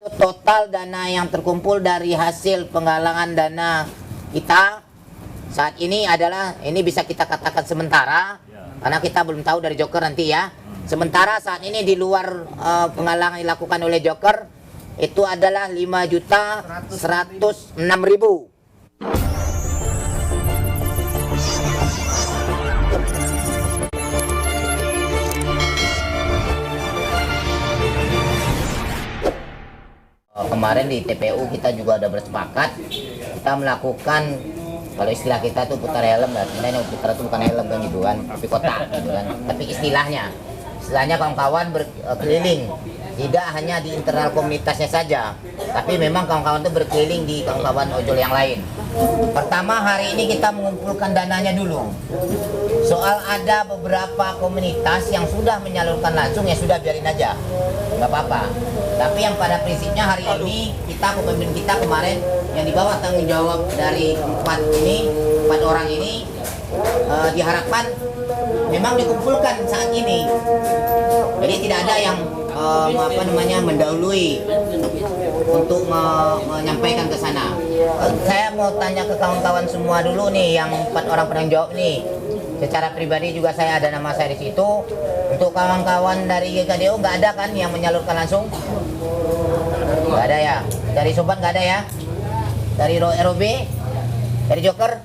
Total dana yang terkumpul dari hasil penggalangan dana kita saat ini adalah, ini bisa kita katakan sementara, karena kita belum tahu dari Joker nanti ya. Sementara saat ini di luar penggalangan dilakukan oleh Joker itu adalah 5.106.000. Kemarin di TPU kita juga ada bersepakat, kita melakukan, kalau istilah kita tuh putar helm, artinya putar itu bukan helm kan gitu kan, tapi kotak gitu kan. Tapi istilahnya kawan-kawan berkeliling, tidak hanya di internal komunitasnya saja, tapi memang kawan-kawan itu berkeliling di kawan-kawan ojol yang lain. Pertama, hari ini kita mengumpulkan dananya dulu. Soal ada beberapa komunitas yang sudah menyalurkan langsung, ya sudah, biarin aja, nggak apa-apa. Tapi yang pada prinsipnya hari ini pemimpin kita kemarin yang di bawah tanggung jawab dari empat orang ini diharapkan memang dikumpulkan saat ini. Jadi tidak ada yang mendahului untuk menyampaikan ke sana. Saya mau tanya ke kawan-kawan semua dulu nih, yang 4 orang penanggung jawab nih. Secara pribadi juga saya ada nama saya di situ. Untuk kawan-kawan dari GKDO nggak ada kan yang menyalurkan langsung? Nggak ada ya. Dari Sobat nggak ada ya? Dari ROB? Dari Joker?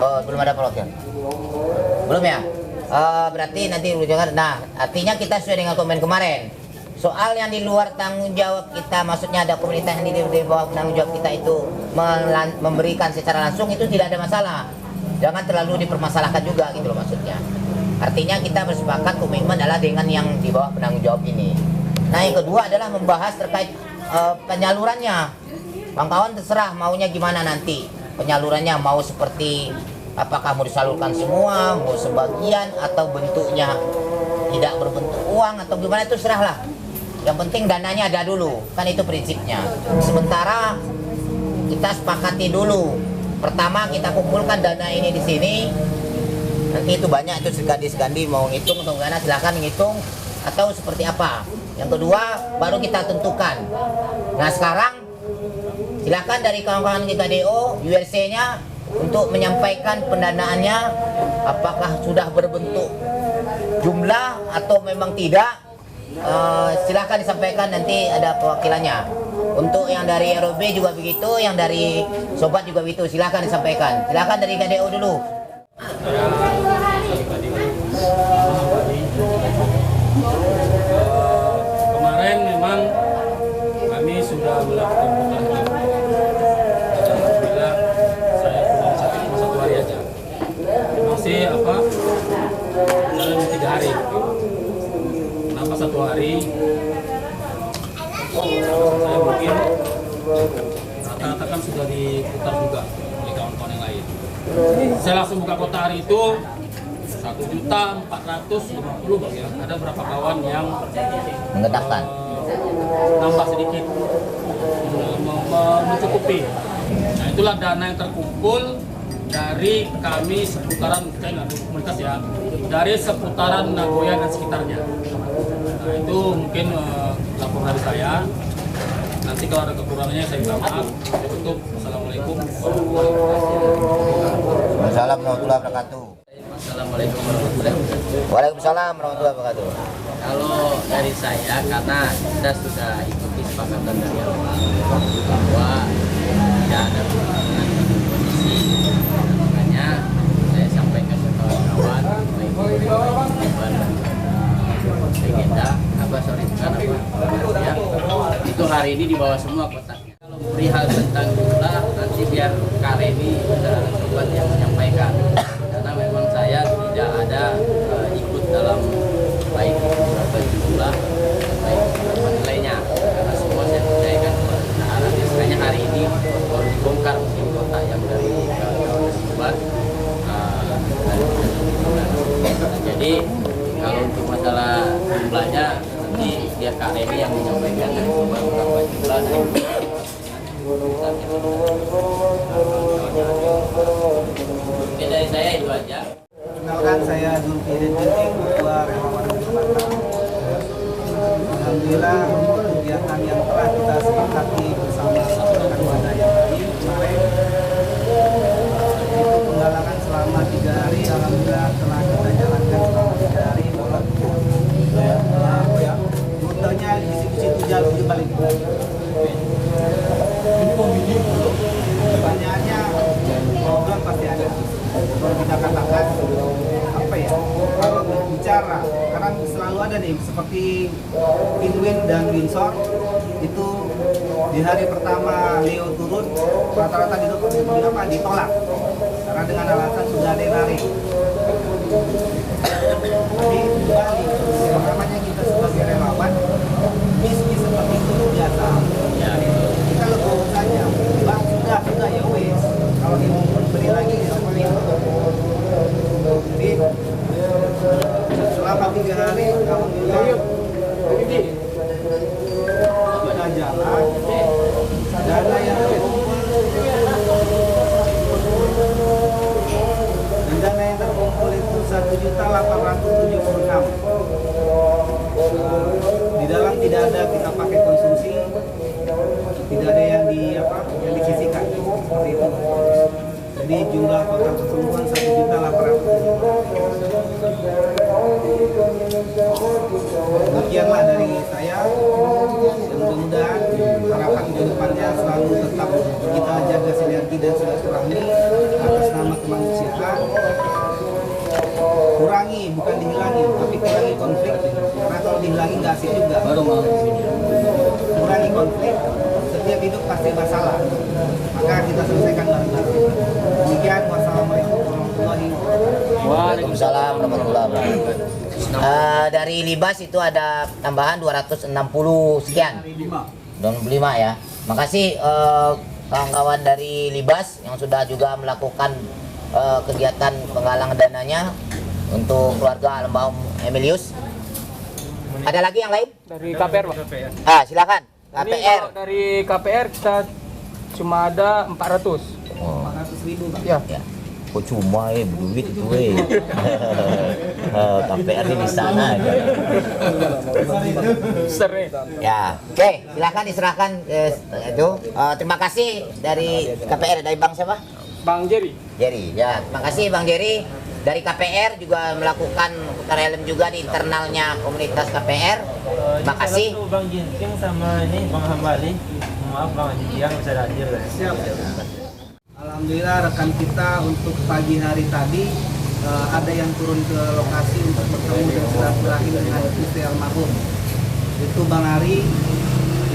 Oh, belum ada perwakilan. Belum ya? Berarti nanti Joker. Nah, artinya kita sesuai dengan komen kemarin. Soal yang di luar tanggung jawab kita, maksudnya ada komunitas yang di bawah tanggung jawab kita itu memberikan secara langsung, itu tidak ada masalah. Jangan terlalu dipermasalahkan juga gitu loh maksudnya. Artinya kita bersepakat, komitmen adalah dengan yang di bawah penanggung jawab ini. Nah, yang kedua adalah membahas terkait penyalurannya. Kawan-kawan terserah maunya gimana nanti. Penyalurannya mau seperti apakah mau disalurkan semua, mau sebagian, atau bentuknya tidak berbentuk uang atau gimana, itu serahlah. Yang penting dananya ada dulu, kan itu prinsipnya. Sementara kita sepakati dulu. Pertama kita kumpulkan dana ini di sini. Nanti itu banyak, itu segandi mau ngitung atau enggak, silahkan ngitung atau seperti apa. Yang kedua baru kita tentukan. Nah sekarang silahkan dari kawan-kawan GKDO URC-nya untuk menyampaikan pendanaannya, apakah sudah berbentuk jumlah atau memang tidak. Silahkan disampaikan, nanti ada perwakilannya. Untuk yang dari ROB juga begitu, yang dari Sobat juga begitu, silahkan disampaikan. Silahkan dari GKDO dulu. Kemarin memang kami sudah melakukan putar helm. Alhamdulillah saya pulang sakit cuma 1 hari aja. Masih dalam 3 hari. Kenapa 1 hari? Saya mungkin rata-rata kan sudah diputar juga oleh kawan-kawan yang lain. Saya langsung buka kota hari itu 1.450.000 ya. Ada berapa kawan yang Mengedahkan. nambah sedikit mencukupi. Nah itulah dana yang terkumpul dari kami seputaran, saya nggak ada komunitas ya, dari seputaran Nagoya dan sekitarnya. Nah itu mungkin laporan dari saya. Nanti kalau ada kekurangannya saya minta maaf. Saya tutup. Assalamualaikum warahmatullahi wabarakatuh. Wassalamualaikum warahmatullahi wabarakatuh. Assalamualaikum warahmatullahi wabarakatuh. Waalaikumsalam warahmatullahi wabarakatuh. Kalau dari saya, karena kita sudah ikuti kesepakatan dari awal bahwa tidak ada perubahan posisi, makanya saya sampaikan ke kawan-kawan baik legenda itu hari ini dibawa semua kotaknya. Kalau perihal tentang jumlah, nanti biar Kak Reni Sobat yang menyampaikan, karena memang saya tidak ada ikut dalam baik berapa jumlah baik berapa nilainya, karena semua saya percayakan kepada bendahara. Biasanya hari ini baru dibongkar mesin kotak yang dari Sobat jadi kalau untuk masalah jumlahnya nanti biar Kak Reni yang menyampaikan dari Sobat berapa jumlah dari mungkin dari saya itu aja. Kenalkan, saya Zulkifli Jenting, Ketua Relawan Sumatera. Alhamdulillah untuk kegiatan yang itu jalan di balik. Pertanyaannya program pasti ada. Kalau kita katakan apa ya? Kalau berbicara, karena selalu ada nih seperti Pinwin dan Windsor itu di hari pertama Leo turun rata-rata ditolak karena dengan alasan sudah ada yang lari. Tapi kembali, yang namanya kita sebagai relawan, misi seperti itu biasa. Ya, gitu. Kita legowo saja, Bang, sudah ya wes. Kalau dia mau beri lagi, seperti itu. Jadi selama 3 hari, alhamdulillah sudah jalan. Dana yang terkumpul dan dana yang terkumpul itu 1.876. Di dalam tidak ada kita pakai konsumsi, tidak ada yang disisihkan seperti itu. Jadi jumlah total keseluruhan 1.876. Demikianlah dari saya. Mudah-mudahan harapan ke depannya selalu tetap kita jaga sinergi dan silaturahmi atas nama kemanusiaan. Kurangi, bukan dihilangi, tapi kurangi konflik. Karena kalau dihilangi nggak asik juga. Baru mau di sini. Kurangi konflik. Setiap hidup pasti masalah. Maka kita selesaikan bareng-bareng. Demikian, wassalamualaikum warahmatullahi wabarakatuh. Waalaikumsalam warahmatullahi wabarakatuh. Dari Libas itu ada tambahan 260 sekian. 25 ya. Makasih kawan-kawan dari Libas yang sudah juga melakukan kegiatan penggalangan dananya untuk keluarga almarhum Emilius. Ada lagi yang lain? Dari KPR, Pak. Silakan. Ini KPR. kalau dari KPR kita cuma ada 400. Oh, 400.000, Bang. Ya. ya. Kok cuma berduit itu KPR di sana aja. Sering. Ya, oke, silakan diserahkan itu. Terima kasih dari KPR, dari Bang siapa? Bang Jerry. Jerry. Ya, terima kasih Bang Jerry. Dari KPR juga melakukan putar helm juga di internalnya komunitas KPR. Terima kasih. Bang Ginseng sama ini Bang Hambali. Maaf Bang Haji yang bisa hadir. Siap. Alhamdulillah rekan kita untuk pagi hari tadi ada yang turun ke lokasi untuk bertemu dan silaturahmi dengan istri almarhum. Itu Bang Ari,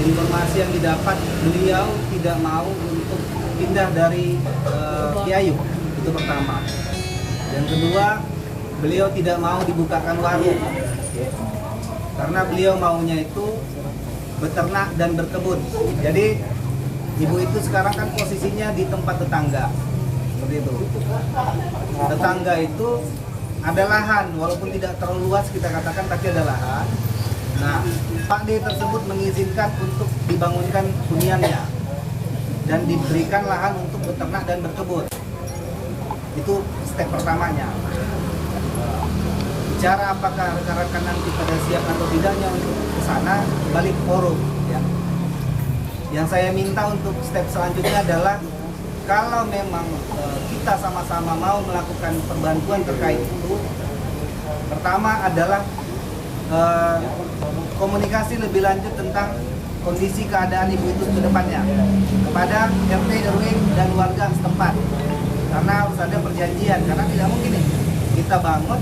informasi yang didapat beliau tidak mau untuk pindah dari Kiayu, itu pertama. Dan kedua, beliau tidak mau dibukakan warung karena beliau maunya itu beternak dan berkebun. Jadi ibu itu sekarang kan posisinya di tempat tetangga, seperti itu. Tetangga itu ada lahan, walaupun tidak terlalu luas kita katakan, tapi ada lahan. Nah, Pak D tersebut mengizinkan untuk dibangunkan huniannya dan diberikan lahan untuk beternak dan berkebun. Itu step pertamanya. Bicara apakah rekan-rekan nanti pada siap atau tidaknya untuk ke sana, balik forum. Ya. Yang saya minta untuk step selanjutnya adalah kalau memang kita sama-sama mau melakukan perbantuan terkait itu, pertama adalah komunikasi lebih lanjut tentang kondisi keadaan ibu itu ke depannya kepada RT, RW, dan warga setempat. Karena harus ada perjanjian, karena tidak mungkin nih kita bangun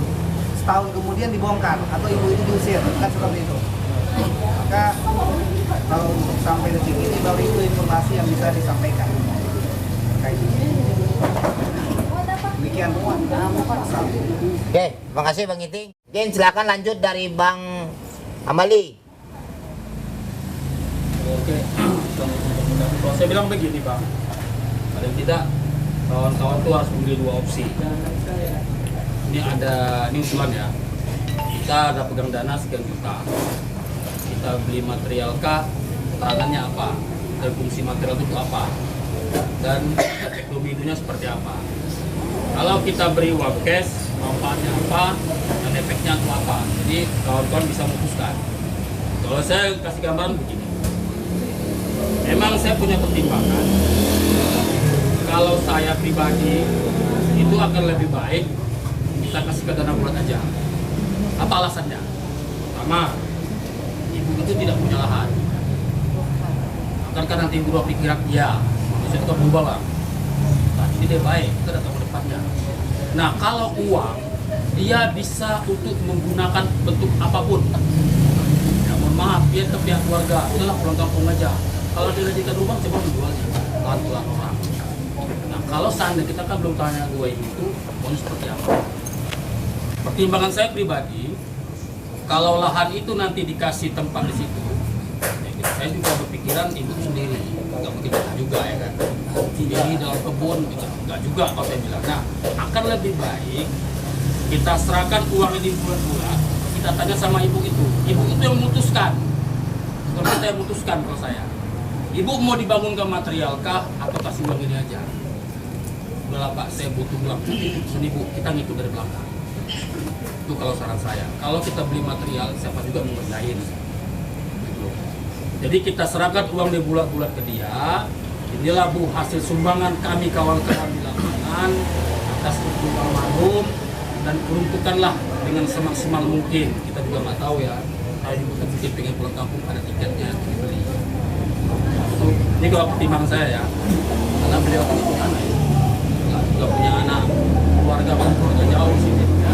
setahun kemudian dibongkar atau ibu itu diusir, kan seperti itu. Maka kalau untuk sampai detik ini baru itu informasi yang bisa disampaikan. Demikian. Oke, terima kasih Bang Iting. Oke, silakan lanjut dari Bang Amali. Oke, kalau saya bilang begini Bang, paling tidak kawan-kawan itu harus memilih dua opsi. Ini usulan ya, kita ada pegang dana sekian juta, kita beli material kah, keterangannya apa, dan fungsi material itu apa, dan teknologi itunya seperti apa. Kalau kita beri uang cash, manfaatnya apa, dan efeknya itu apa, jadi kawan-kawan bisa memutuskan. Kalau saya kasih gambaran begini, memang saya punya pertimbangan, kalau saya pribadi itu akan lebih baik kita kasih ke dana bulat aja. Apa alasannya? Pertama, ibu itu tidak punya lahan. apakah nanti berubah pikiran dia? Bisa juga berubah bang. Nah, ini dia baik, kita datang ke depannya. Nah kalau uang, dia bisa untuk menggunakan bentuk apapun. Ya, mohon maaf, dia ke pihak keluarga, udahlah pulang kampung aja. Kalau dia jadikan rumah, coba menjualnya, pelan-pelan orang. Nah kalau seandainya kita kan belum tanya dua itu, mau seperti apa? Pertimbangan saya pribadi, kalau lahan itu nanti dikasih tempat di situ, ya, saya juga berpikiran ibu sendiri, nggak mungkin juga ya kan, sendiri dalam kebun, nggak juga kalau saya bilang. Nah, akan lebih baik kita serahkan uang ini bulat-bulat, kita tanya sama ibu itu yang memutuskan, bukan kita yang memutuskan kalau saya. Ibu mau dibangunkan material kah atau kasih uang ini aja? Udahlah Pak, saya butuh uang, sini Bu, kita ngikut dari belakang. Itu kalau saran saya. Kalau kita beli material, siapa juga mau ngerjain. Gitu. Jadi kita serahkan uang di bulat-bulat ke dia. Inilah Bu hasil sumbangan kami kawan-kawan di lapangan atas untuk almarhum, dan peruntukanlah dengan semaksimal mungkin. Kita juga nggak tahu ya. Saya juga mungkin pengen pulang kampung, ada tiketnya dibeli. Ini kalau pertimbangan saya ya, karena beliau kan itu anak ya, juga punya anak, keluarga jauh di sini. Ya.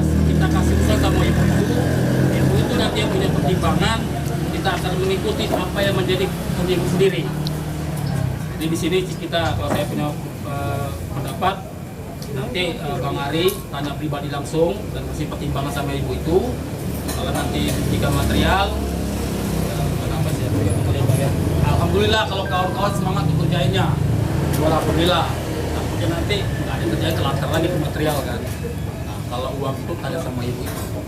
Kita kasih usaha sama ibu itu nanti yang punya pertimbangan, kita akan mengikuti apa yang menjadi ibu sendiri. Jadi di sini kita, kalau saya punya pendapat, nanti Bang Ari tanya pribadi langsung dan kasih pertimbangan sama ibu itu. Kalau nanti jika material, kenapa sih? Alhamdulillah kalau kawan-kawan semangat untuk kerjainnya. Alhamdulillah. Takutnya nanti nggak ada kerjaan, kelantar lagi ke material kan. Kalau uang itu tanya sama ibu itu,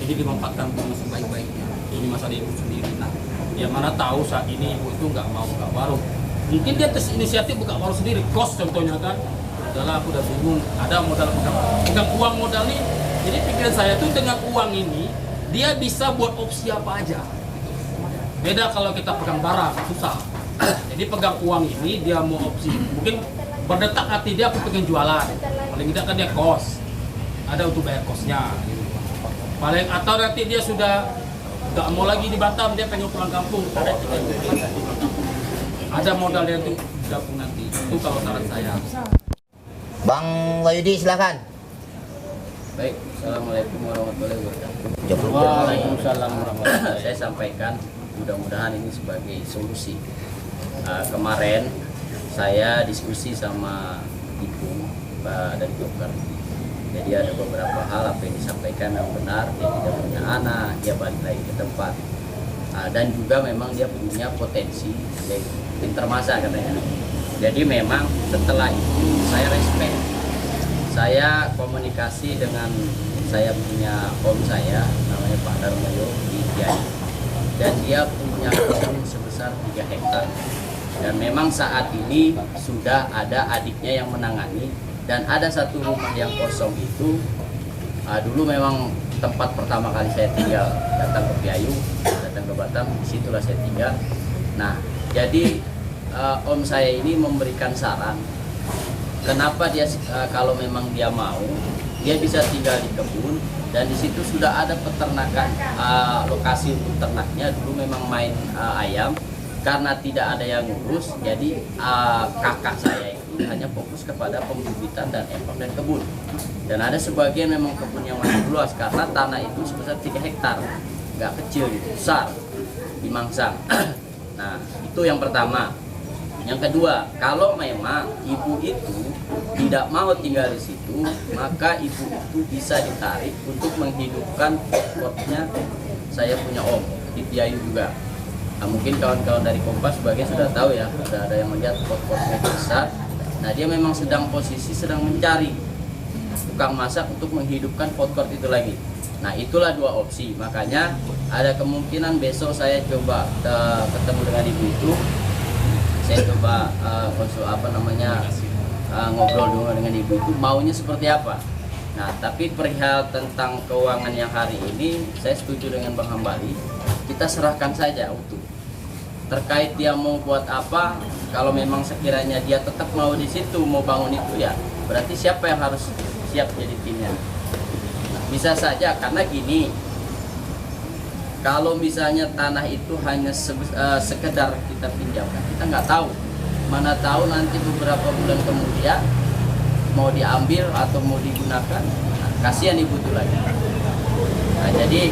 jadi dimanfaatkan dengan sebaik-baiknya. Ini masalah ibu sendiri. Nah, yang mana tahu saat ini ibu itu nggak mau buka warung. Mungkin dia tes inisiatif buka warung sendiri, kos contohnya kan. Udahlah, aku udah bingung. Ada modal pegang uang modal nih. Jadi pikiran saya tuh dengan uang ini dia bisa buat opsi apa aja. Beda kalau kita pegang barang, susah. Jadi pegang uang ini dia mau opsi. Mungkin berdetak hati dia, aku pengen jualan. Paling tidak kan dia kos. Ada untuk bayar kosnya gitu. Paling atau nanti dia sudah nggak mau lagi di Batam, dia pengen pulang kampung, ada modalnya untuk gabung nanti. Itu kalau saran saya. Bang Wahyudi silakan. Baik, assalamualaikum warahmatullahi wabarakatuh. Jawab. Waalaikumsalam warahmatullahi wabarakatuh. Saya sampaikan mudah-mudahan ini sebagai solusi. Kemarin saya diskusi sama ibu dari dokter. Jadi ada beberapa hal apa yang disampaikan yang benar, dia tidak punya anak, dia balik lagi ke tempat. Dan juga memang dia punya potensi, dia pintar masak katanya. Jadi memang setelah itu saya respect. Saya komunikasi dengan saya punya om saya, namanya Pak Darmoyo di Kiai. Dan dia punya kebun sebesar 3 hektar. Dan memang saat ini sudah ada adiknya yang menangani. Dan ada satu rumah yang kosong itu, dulu memang tempat pertama kali saya tinggal, datang ke Piayu, datang ke Batam, disitulah saya tinggal. Nah, jadi om saya ini memberikan saran, kenapa dia kalau memang dia mau, dia bisa tinggal di kebun, dan di situ sudah ada peternakan, lokasi untuk ternaknya. Dulu memang main ayam, karena tidak ada yang ngurus, jadi kakak saya hanya fokus kepada pembibitan dan empang dan kebun. Dan ada sebagian memang kebun yang masih luas karena tanah itu sebesar 3 hektar, nggak kecil gitu, besar di Mangsang. Nah, itu yang pertama. Yang kedua, kalau memang ibu itu tidak mau tinggal di situ, maka ibu itu bisa ditarik untuk menghidupkan pot-potnya. Saya punya om di Piayu juga. Nah, mungkin kawan-kawan dari Kompas sebagian sudah tahu ya, sudah ada yang melihat pot-potnya besar. Nah, dia memang sedang mencari tukang masak untuk menghidupkan pot-pot itu lagi. Nah, itulah 2 opsi. Makanya ada kemungkinan besok saya coba ketemu dengan ibu itu. Saya coba ngobrol dulu dengan ibu itu maunya seperti apa. Nah, tapi perihal tentang keuangan yang hari ini saya setuju dengan Bang Hambali. Kita serahkan saja utuh. Terkait dia mau buat apa, kalau memang sekiranya dia tetap mau di situ, mau bangun itu ya, berarti siapa yang harus siap jadi timnya? Nah, bisa saja karena gini, Kalau misalnya tanah itu hanya sekedar kita pinjamkan, kita nggak tahu. Mana tahu nanti beberapa bulan kemudian mau diambil atau mau digunakan, nah, kasihan ibu itu lagi. Nah, jadi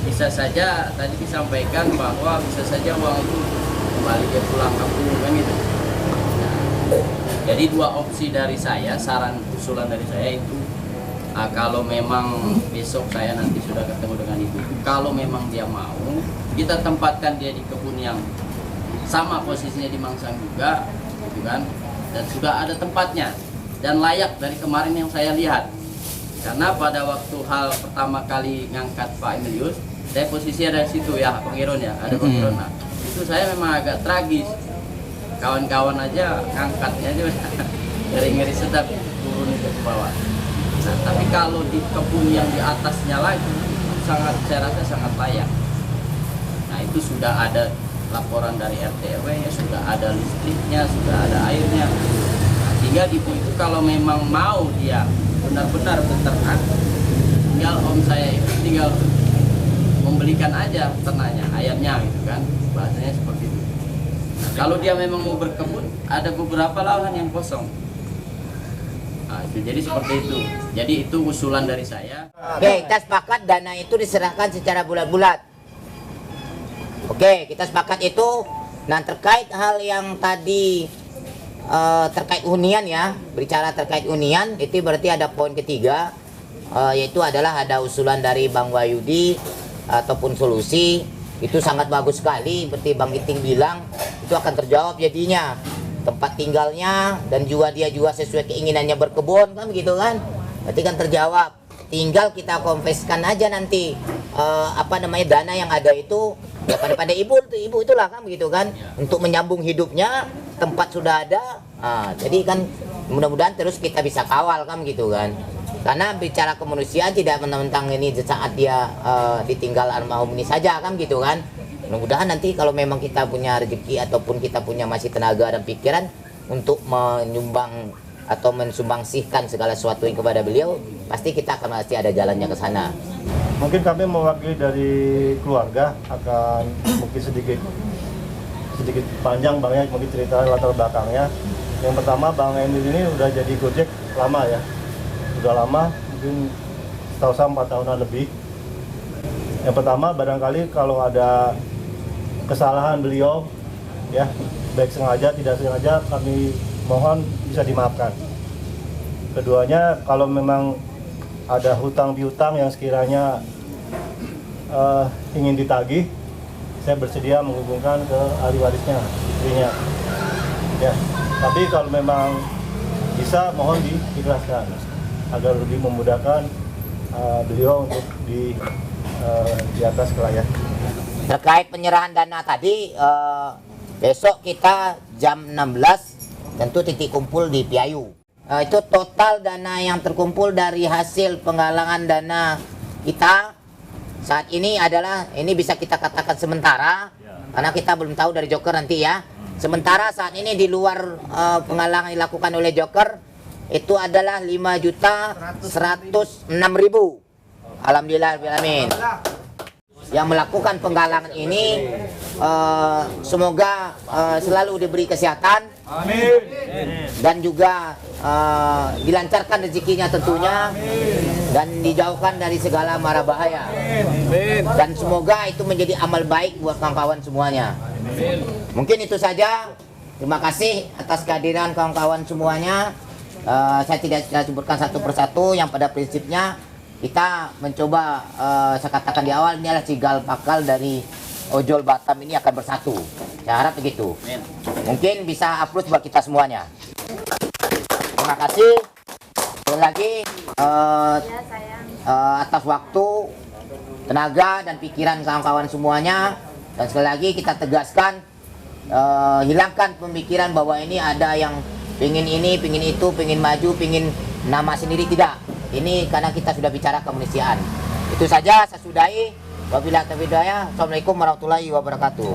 bisa saja tadi disampaikan bahwa bisa saja uang itu kembali dia pulang kampung kan gitu. Nah, jadi dua opsi dari saya, saran usulan dari saya itu, kalau memang besok saya nanti sudah ketemu dengan ibu, kalau memang dia mau, kita tempatkan dia di kebun yang sama posisinya di Mangsang juga, gitu kan, dan sudah ada tempatnya dan layak dari kemarin yang saya lihat. Karena pada waktu hal pertama kali ngangkat Pak Emilius, saya posisi ada di situ ya, Bang Iron ya, ada Bang Iron. Nah, itu saya memang agak tragis. Kawan-kawan aja ngangkatnya aja ngeri-ngeri sedap turun ke bawah. Nah, tapi kalau di kebun yang di atasnya lagi, sangat, saya rasa sangat layak. Nah, itu sudah ada laporan dari RT RW, sudah ada listriknya, sudah ada airnya. Nah, sehingga ibu itu kalau memang mau dia benar-benar beternak, tinggal om saya itu tinggal membelikan aja ternaknya, ayamnya gitu kan, bahasanya seperti itu. Nah, kalau dia memang mau berkebun, ada beberapa lahan yang kosong. Nah, jadi seperti itu. Jadi itu usulan dari saya. Oke, kita sepakat dana itu diserahkan secara bulat-bulat. Oke, kita sepakat itu. Nah, terkait hal yang tadi terkait hunian ya, bicara terkait hunian, itu berarti ada poin ketiga, yaitu adalah ada usulan dari Bang Wahyudi ataupun solusi. Itu sangat bagus sekali, seperti Bang Giting bilang, itu akan terjawab jadinya tempat tinggalnya, dan juga dia juga sesuai keinginannya berkebun kan begitu kan, berarti kan terjawab. Tinggal kita konveskan aja nanti dana yang ada itu ya pada ibu itulah kan begitu kan, untuk menyambung hidupnya, tempat sudah ada. Jadi kan mudah-mudahan terus kita bisa kawal kan gitu kan, karena bicara kemanusiaan tidak mentang-mentang ini saat dia ditinggal almarhum ini saja kan gitu kan. Mudah-mudahan nanti kalau memang kita punya rezeki ataupun kita punya masih tenaga dan pikiran untuk menyumbang atau mensumbangsihkan segala sesuatu kepada beliau, pasti kita akan pasti ada jalannya ke sana. Mungkin kami mewakili dari keluarga akan mungkin sedikit panjang Bang ya, mungkin cerita latar belakangnya. Yang pertama, Bang Emil ini udah jadi Gojek lama ya, udah lama, mungkin setahu saya 4 tahunan lebih. Yang pertama, barangkali kalau ada kesalahan beliau ya, baik sengaja tidak sengaja, kami mohon bisa dimaafkan. Keduanya, kalau memang ada hutang piutang yang sekiranya ingin ditagih, saya bersedia menghubungkan ke ahli warisnya, istrinya ya. Tapi kalau memang bisa, mohon diikhlaskan agar lebih memudahkan beliau untuk di atas kelayak. Terkait penyerahan dana tadi, besok kita jam 16 tentu titik kumpul di Piayu. Itu total dana yang terkumpul dari hasil penggalangan dana kita saat ini adalah, ini bisa kita katakan sementara karena kita belum tahu dari Joker nanti ya. Sementara saat ini di luar penggalangan dilakukan oleh Joker itu adalah 5.106.000. Alhamdulillahirrahmanirrahim. Yang melakukan penggalangan ini semoga selalu diberi kesehatan. Amin. Dan juga dilancarkan rezekinya tentunya. Amin. Dan dijauhkan dari segala mara bahaya. Amin. Dan semoga itu menjadi amal baik buat kawan-kawan semuanya. Amin. Mungkin itu saja. Terima kasih atas kehadiran kawan-kawan semuanya. Saya tidak sebutkan satu persatu, yang pada prinsipnya kita mencoba, saya katakan di awal, ini adalah cikal bakal dari ojol Batam ini akan bersatu. Saya harap begitu. Amin. Mungkin bisa upload buat kita semuanya. Terima kasih. Sekali lagi atas waktu, tenaga dan pikiran kawan-kawan semuanya. Dan sekali lagi kita tegaskan, hilangkan pemikiran bahwa ini ada yang pingin ini, pingin itu, pingin maju, pingin nama sendiri, tidak. Ini karena kita sudah bicara kemanusiaan. Itu saja, saya sudahi. Wabillahi taufiq hidayah. Assalamualaikum warahmatullahi wabarakatuh.